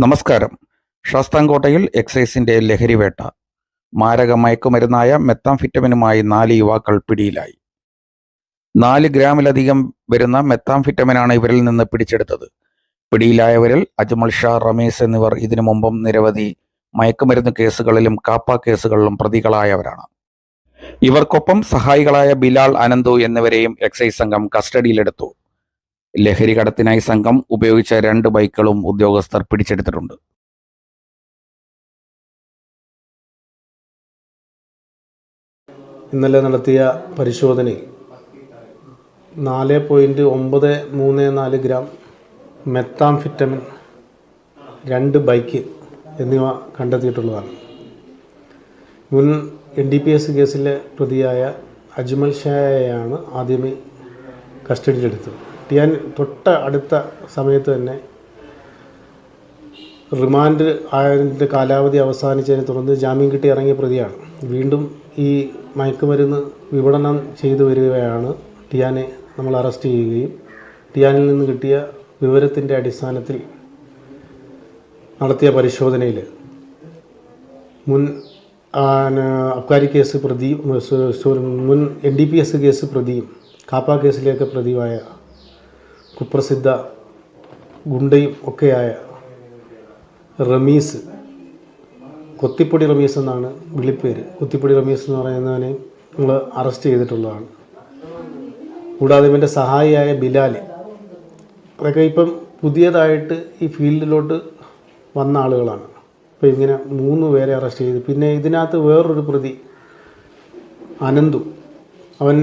നമസ്കാരം. ശാസ്താംകോട്ടയിൽ എക്സൈസിന്റെ ലഹരിവേട്ട. മാരക മയക്കുമരുന്നായ മെത്താംഫിറ്റമിനുമായി 4 യുവാക്കൾ പിടിയിലായി. 4 ഗ്രാമിലധികം വരുന്ന മെത്താംഫിറ്റമിനാണ് ഇവരിൽ നിന്ന് പിടിച്ചെടുത്തത്. പിടിയിലായവരിൽ അജ്മൽ ഷാ, റമീസ് എന്നിവർ ഇതിനു മുമ്പും നിരവധി മയക്കുമരുന്ന് കേസുകളിലും കാപ്പ കേസുകളിലും പ്രതികളായവരാണ്. ഇവർക്കൊപ്പം സഹായികളായ ബിലാൽ, അനന്തു എന്നിവരെയും എക്സൈസ് സംഘം കസ്റ്റഡിയിലെടുത്തു. ലഹരി കടത്തിനായി സംഘം ഉപയോഗിച്ച 2 ബൈക്കുകളും ഉദ്യോഗസ്ഥർ പിടിച്ചെടുത്തിട്ടുണ്ട്. ഇന്നലെ നടത്തിയ പരിശോധനയിൽ 4.934 ഗ്രാം മെത്താംഫിറ്റമിൻ, 2 ബൈക്ക് എന്നിവ കണ്ടെത്തിയിട്ടുള്ളതാണ്. മുൻ NDPS കേസിലെ പ്രതിയായ അജ്മൽ ഷായെയാണ് ആദ്യമേ കസ്റ്റഡിയിലെടുത്തത്. ടിയാൻ തൊട്ട് അടുത്ത സമയത്ത് തന്നെ റിമാൻഡ് ആയതിൻ്റെ കാലാവധി അവസാനിച്ചതിനെ തുടർന്ന് ജാമ്യം കിട്ടി ഇറങ്ങിയ പ്രതിയാണ്. വീണ്ടും ഈ മയക്കുമരുന്ന് വിപണനം ചെയ്തു വരികയാണ്. ടിയാനെ നമ്മൾ അറസ്റ്റ് ചെയ്യുകയും ടിയാനിൽ നിന്ന് കിട്ടിയ വിവരത്തിൻ്റെ അടിസ്ഥാനത്തിൽ നടത്തിയ പരിശോധനയിൽ മുൻ അബ്കാരി കേസ് പ്രതിയും മുൻ NDPS കേസ് പ്രതിയും കാപ്പ കേസിലേക്ക് പ്രതിയുമായ കുപ്രസിദ്ധ ഗുണ്ടയും ഒക്കെയായ റമീസ്, കൊത്തിപ്പൊടി റമീസ് എന്നാണ് വിളിപ്പേര്. കൊത്തിപ്പൊടി റമീസ് എന്ന് പറയുന്നതിനെ നമ്മൾ അറസ്റ്റ് ചെയ്തിട്ടുള്ളതാണ്. കൂടാതെ ഇവൻ്റെ സഹായിയായ ബിലാൽ, അതൊക്കെ ഇപ്പം പുതിയതായിട്ട് ഈ ഫീൽഡിലോട്ട് വന്ന ആളുകളാണ്. അപ്പോൾ ഇങ്ങനെ 3 പേരെ അറസ്റ്റ് ചെയ്തു. പിന്നെ ഇതിനകത്ത് വേറൊരു പ്രതി അനന്തു, അവൻ